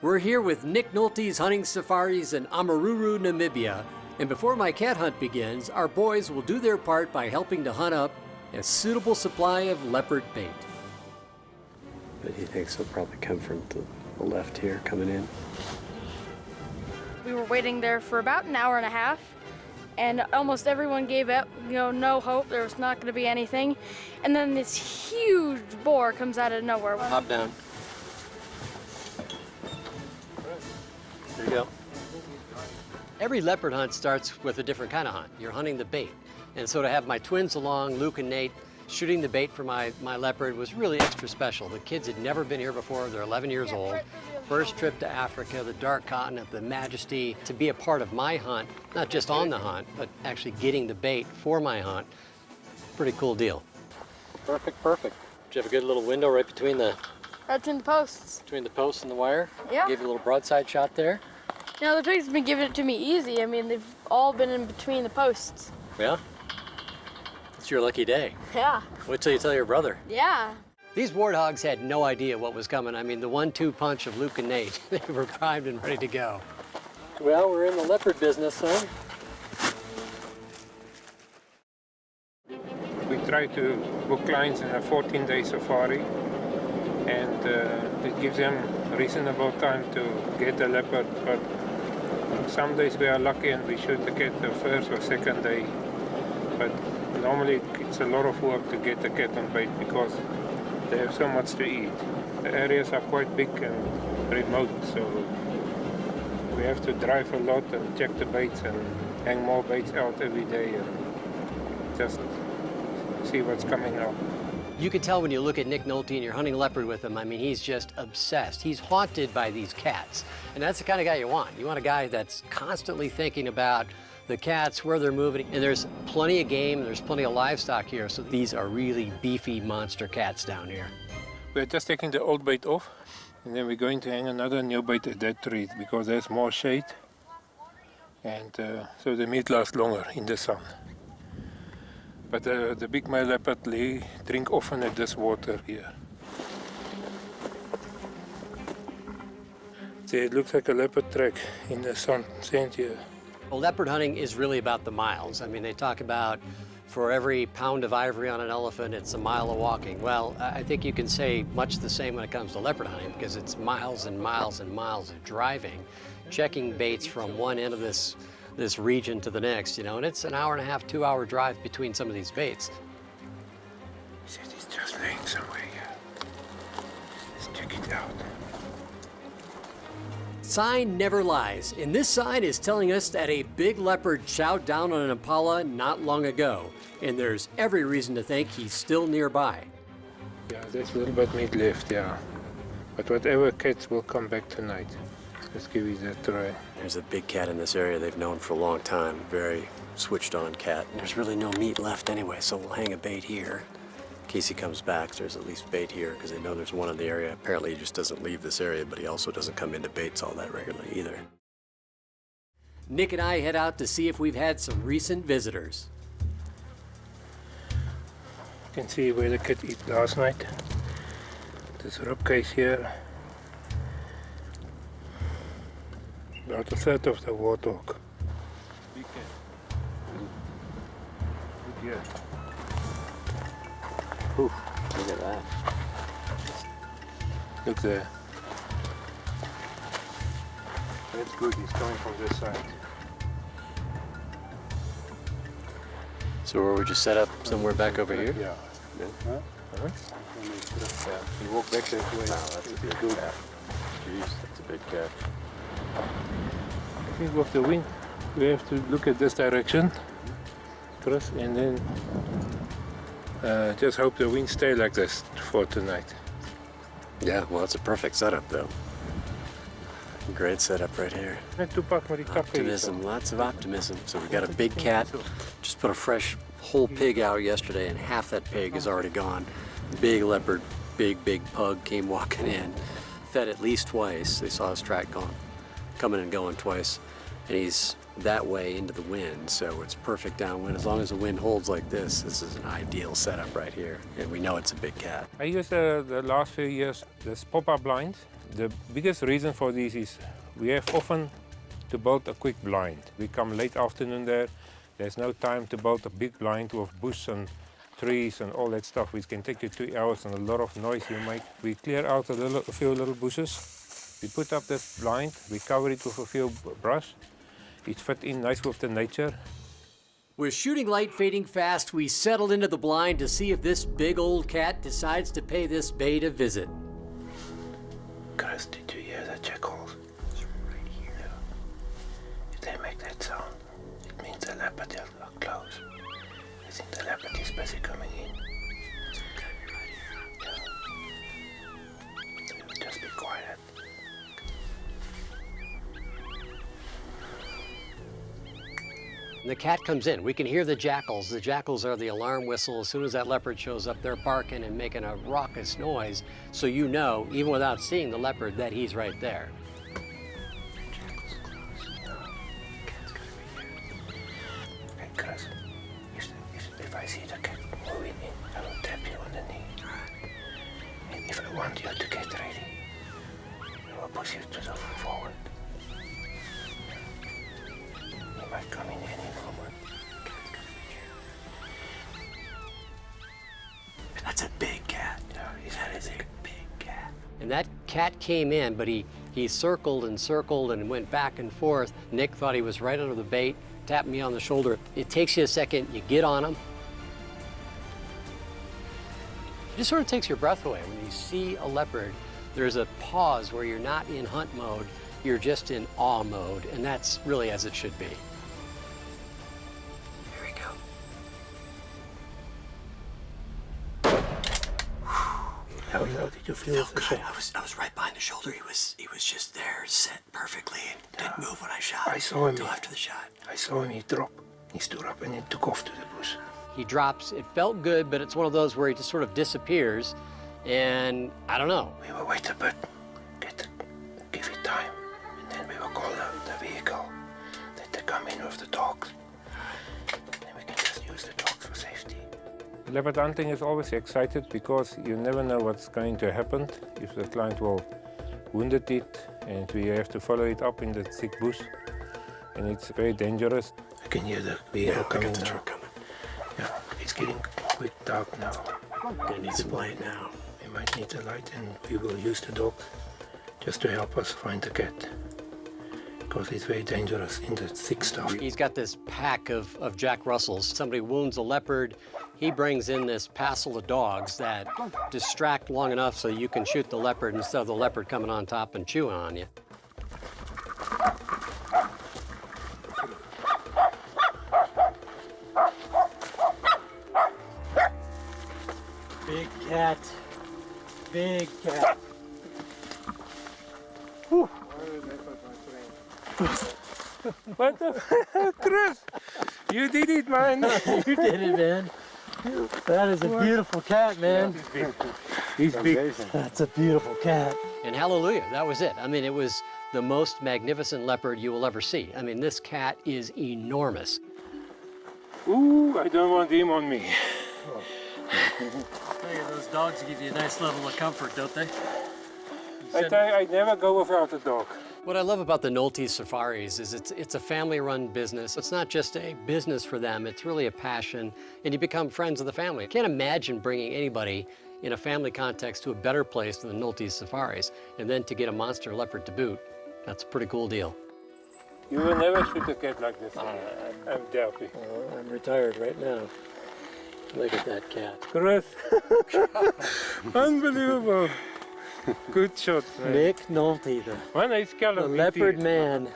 We're here with Nick Nolte's hunting safaris in Amaruru, Namibia, and before my cat hunt begins, our boys will do their part by helping to hunt up a suitable supply of leopard bait. But he thinks he'll probably come from the left here, coming in. We were waiting there for about an hour and a half, and almost everyone gave up, no hope, there was not going to be anything. And then this huge boar comes out of nowhere. Hop down. There you go. Every leopard hunt starts with a different kind of hunt. You're hunting the bait. And so to have my twins along, Luke and Nate, shooting the bait for my leopard was really extra special. The kids had never been here before. They're 11 years old. First trip to Africa, the dark continent, the majesty, to be a part of my hunt, not just on the hunt, but actually getting the bait for my hunt. Pretty cool deal. Perfect, perfect. Did you have a good little window right between the posts. between the post and the wire? Yeah. Gave you a little broadside shot there? The pigs have been giving it to me easy. I mean, they've all been in between the posts. Yeah? It's your lucky day. Yeah. Wait till you tell your brother. Yeah. These warthogs had no idea what was coming. I mean, the 1-2 punch of Luke and Nate, they were primed and ready to go. Well, we're in the leopard business, son. We try to book clients in a 14-day safari, and it gives them reasonable time to get a leopard, but some days we are lucky and we shoot the cat the first or second day, but normally it's a lot of work to get the cat on bait because they have so much to eat. The areas are quite big and remote, so we have to drive a lot and check the baits and hang more baits out every day and just see what's coming up. You can tell when you look at Nick Nolte and you're hunting leopard with him, I mean, he's just obsessed. He's haunted by these cats. And that's the kind of guy you want. You want a guy that's constantly thinking about the cats, where they're moving. And there's plenty of game, there's plenty of livestock here, so these are really beefy monster cats down here. We're just taking the old bait off, and then we're going to hang another new bait at that tree because there's more shade, and so the meat lasts longer in the sun. But the big male leopard drink often at this water here. See, it looks like a leopard track in the sun, sand here. Well, leopard hunting is really about the miles. I mean, they talk about for every pound of ivory on an elephant, it's a mile of walking. Well, I think you can say much the same when it comes to leopard hunting because it's miles and miles and miles of driving, checking baits from one end of this region to the next, and it's an hour and a half, 2-hour drive between some of these baits. He said he's just laying somewhere here. Let's check it out. Sign never lies, and this sign is telling us that a big leopard chowed down on an impala not long ago, and there's every reason to think he's still nearby. Yeah, there's a little bit meat left, yeah. But whatever cats will come back tonight. Let's give you that try. There's a big cat in this area they've known for a long time. Very switched on cat. There's really no meat left anyway, so we'll hang a bait here. In case he comes back, there's at least bait here because they know there's one in the area. Apparently he just doesn't leave this area, but he also doesn't come into baits all that regularly either. Nick and I head out to see if we've had some recent visitors. You can see where the cat ate last night. This rib case here. About a third of the warthog. Big cat. Good year. Ooh, look at that. Look there. That's good, he's coming from this side. So were we just set up somewhere back over here? Yeah. Yeah. Huh? Yeah. You walk back that way. Wow, that's a big cat. Jeez, that's a big cat. I think with the wind, we have to look at this direction, Chris, and then just hope the wind stay like this for tonight. Yeah, well, it's a perfect setup, though. Great setup right here. Optimism, lots of optimism. So we got a big cat. Just put a fresh whole pig out yesterday, and half that pig is already gone. Big leopard, big pug came walking in. Fed at least twice. They saw his track coming and going twice. And he's that way into the wind, so it's perfect downwind. As long as the wind holds like this is an ideal setup right here, and we know it's a big cat. I use the last few years this pop-up blind. The biggest reason for this is we have often to build a quick blind. We come late afternoon there. There's no time to build a big blind with bush and trees and all that stuff, which can take you 2 hours and a lot of noise you make. We clear out a few little bushes. We put up this blind. We cover it with a few brush. It fit in nice with the nature. With shooting light fading fast, we settled into the blind to see if this big old cat decides to pay this bait a visit. Chris, did you hear the jackals? It's right here. If they make that sound, it means the leopard are close. I think the leopard is busy coming in. Yeah. Just be quiet. The cat comes in. We can hear the jackals. The jackals are the alarm whistle. As soon as that leopard shows up, they're barking and making a raucous noise. So you know, even without seeing the leopard, that he's right there. Jackal's close. Yeah. Cat's gotta be here. Hey, Chris, if I see the cat moving in, I will tap you on the knee. And if I want you to get ready, I will push you to the forward. He might come in any moment. That's a big cat. Yeah, That is a big cat. And that cat came in, but he circled and circled and went back and forth. Nick thought he was right under the bait, tapped me on the shoulder. It takes you a second, you get on him. It just sort of takes your breath away. When you see a leopard, there's a pause where you're not in hunt mode, you're just in awe mode, and that's really as it should be. Here we go. How did you feel? Felt good. I was right behind the shoulder. He was just there, set perfectly, and didn't move when I shot. I saw him until after the shot. I saw him, he dropped. He stood up and he took off to the bush. He drops, it felt good, but it's one of those where he just sort of disappears, and I don't know. We will wait a bit, give it time, and then we will call the vehicle that they come in with the dogs. Then we can just use the dogs for safety. Leopard hunting is always excited because you never know what's going to happen, if the client will wound it, and we have to follow it up in the thick bush, and it's very dangerous. I can hear the vehicle coming now. Truck coming. Yeah, it's getting quite dark now. Gonna need some light now. We might need the light, and we will use the dog just to help us find the cat, because it's very dangerous in the thick stuff. He's got this pack of Jack Russells. Somebody wounds a leopard, he brings in this passel of dogs that distract long enough so you can shoot the leopard instead of the leopard coming on top and chewing on you. Big cat. Big cat. What the Chris? You did it, man. You did it, man. That is a beautiful cat, man. He's big. That's a beautiful cat. And hallelujah, that was it. I mean, it was the most magnificent leopard you will ever see. I mean, this cat is enormous. Ooh, I don't want him on me. Those dogs give you a nice level of comfort, don't they? I tell you, I never go without a dog. What I love about the Nolte Safaris is it's a family-run business. It's not just a business for them, it's really a passion, and you become friends of the family. I can't imagine bringing anybody in a family context to a better place than the Nolte Safaris, and then to get a monster leopard to boot. That's a pretty cool deal. You will never shoot a cat like this. I'm Delphi. I'm retired right now. Look at that cat. Chris. Unbelievable. Good shot, man. Nick Nolte, One is the leopard man.